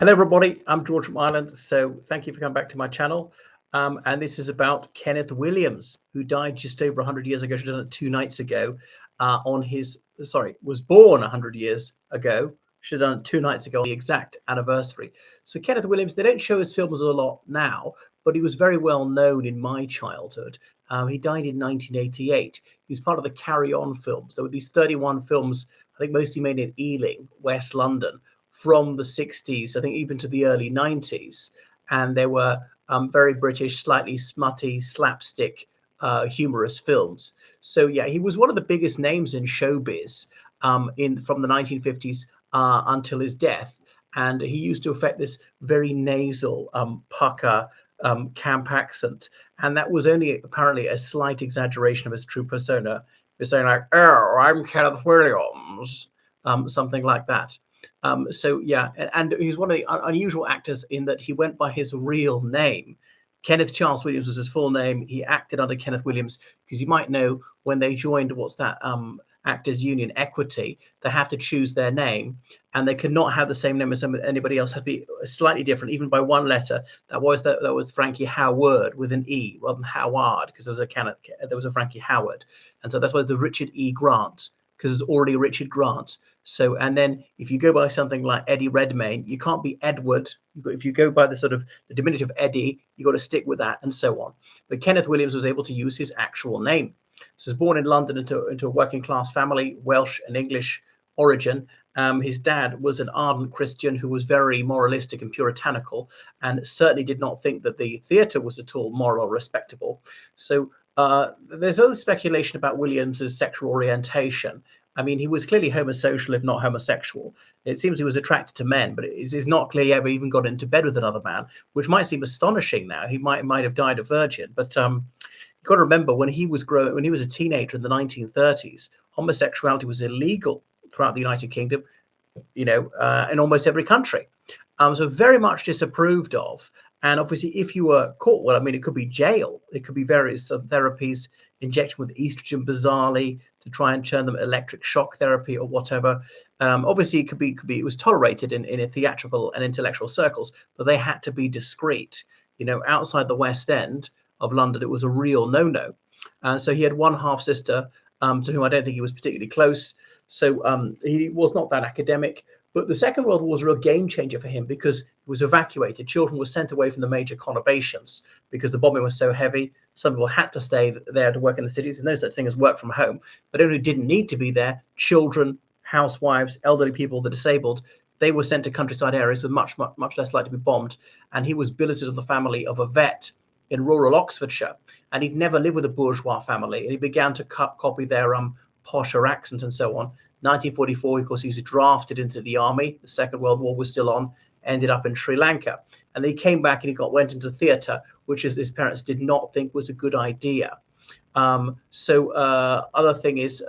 Hello, everybody. I'm George from Ireland. So thank you for coming back to my channel. And this is about Kenneth Williams, who died just over 100 years ago. Should have done it 2 nights ago. Was born 100 years ago. Should have done it 2 nights ago, the exact anniversary. So Kenneth Williams, they don't show his films a lot now, but he was very well known in my childhood. He died in 1988. He's part of the Carry On films. There were these 31 films, I think mostly made in Ealing, West London, from the 60s, I think even to the early 90s. And they were very British, slightly smutty, slapstick, humorous films. So yeah, he was one of the biggest names in showbiz from the 1950s until his death. And he used to affect this very nasal, pucker, camp accent. And that was only apparently a slight exaggeration of his true persona. He was saying like, "Oh, I'm Kenneth Williams," something like that. So yeah, and he's one of the unusual actors in that he went by his real name. Kenneth Charles Williams was his full name. He acted under Kenneth Williams because you might know when they joined Actors Union Equity, they have to choose their name, and they could not have the same name as anybody else. Had to be slightly different, even by one letter. That was Frankie Howard with an E rather than Howard, because there was a Frankie Howard, and so that's why the Richard E. Grant, because there's already Richard Grant. So, and then if you go by something like Eddie Redmayne, you can't be Edward. If you go by the diminutive Eddie, you got to stick with that, and so on. But Kenneth Williams was able to use his actual name. So he was born in London into a working class family, Welsh and English origin. His dad was an ardent Christian who was very moralistic and puritanical, and certainly did not think that the theatre was at all moral or respectable. So there's other speculation about Williams's sexual orientation. I mean, he was clearly homosocial, if not homosexual. It seems he was attracted to men, but it's not clear he ever even got into bed with another man, which might seem astonishing now. He might have died a virgin, but you've got to remember when he was a teenager in the 1930s, homosexuality was illegal throughout the United Kingdom, in almost every country. So very much disapproved of. And obviously, if you were caught, well, I mean, it could be jail. It could be various therapies, injection with estrogen, bizarrely, to try and turn them electric shock therapy or whatever. Obviously, it was tolerated in a theatrical and intellectual circles, but they had to be discreet. Outside the West End of London, it was a real no-no. So he had one half sister to whom I don't think he was particularly close. So he was not that academic. But the Second World War was a real game changer for him because he was evacuated. Children were sent away from the major conurbations because the bombing was so heavy. Some people had to stay there to work in the cities. There's no such thing as work from home. But anyone who didn't need to be there, children, housewives, elderly people, the disabled, they were sent to countryside areas with much, much, much less likely to be bombed. And he was billeted in the family of a vet in rural Oxfordshire. And he'd never lived with a bourgeois family. And he began to copy their posher accent and so on. 1944, of course, he was drafted into the army. The Second World War was still on, ended up in Sri Lanka. And then he came back and he went into theatre, which his parents did not think was a good idea. Other thing is,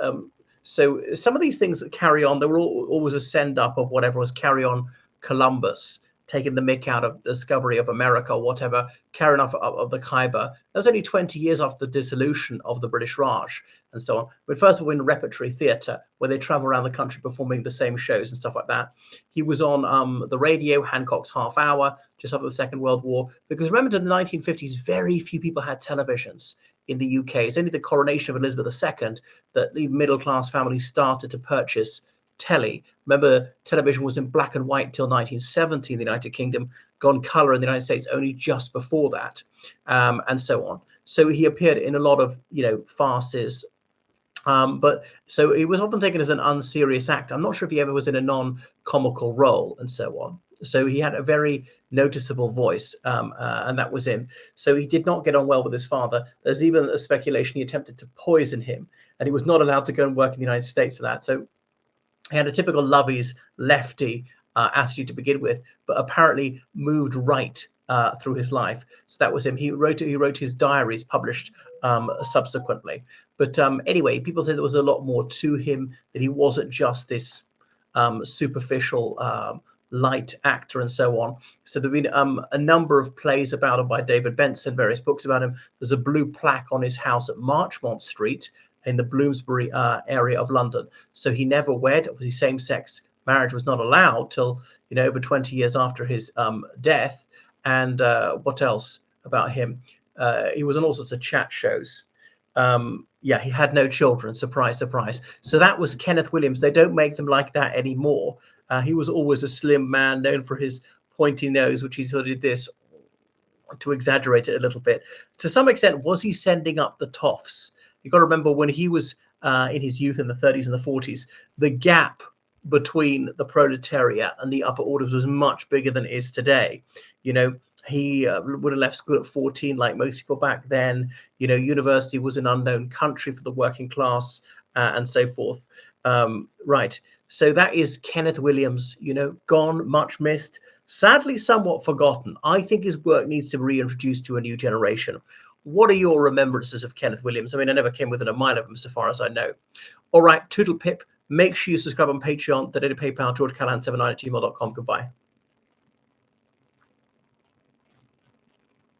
so some of these things that Carry On, there were always a send-up of whatever was Carry On Columbus, taking the mick out of discovery of America or whatever, carrying off of the Khyber. That was only 20 years after the dissolution of the British Raj and so on. But first of all, in repertory theatre, where they travel around the country performing the same shows and stuff like that. He was on the radio, Hancock's Half Hour, just after the Second World War. Because remember, in the 1950s, very few people had televisions in the UK. It's only the coronation of Elizabeth II that the middle-class families started to purchase telly. Remember, television was in black and white till 1970 in the United Kingdom, gone color in the United States only just before that, and so on. So he appeared in a lot of, farces. But so he was often taken as an unserious actor. I'm not sure if he ever was in a non-comical role and so on. So he had a very noticeable voice, and that was him. So he did not get on well with his father. There's even a speculation he attempted to poison him, and he was not allowed to go and work in the United States for that. So he had a typical lovey's lefty attitude to begin with, but apparently moved right through his life. So that was him. He wrote his diaries, published subsequently. But anyway, people said there was a lot more to him, that he wasn't just this superficial light actor and so on. So there have been a number of plays about him by David Benson, various books about him. There's a blue plaque on his house at Marchmont Street in the Bloomsbury area of London. So he never wed, obviously same-sex marriage was not allowed till, over 20 years after his death. And what else about him? He was on all sorts of chat shows. Yeah, he had no children. Surprise, surprise. So that was Kenneth Williams. They don't make them like that anymore. He was always a slim man, known for his pointy nose, which he sort of did this to exaggerate it a little bit. To some extent, was he sending up the toffs? You've got to remember, when he was in his youth in the 30s and the 40s, the gap between the proletariat and the upper orders was much bigger than it is today. He would have left school at 14, like most people back then. University was an unknown country for the working class, and so forth. Right. So that is Kenneth Williams, gone, much missed, sadly somewhat forgotten. I think his work needs to be reintroduced to a new generation. What are your remembrances of Kenneth Williams? I mean, I never came within a mile of him, so far as I know. All right, toodle pip. Make sure you subscribe on Patreon, donate to PayPal, georgecallahan79@gmail.com. Goodbye.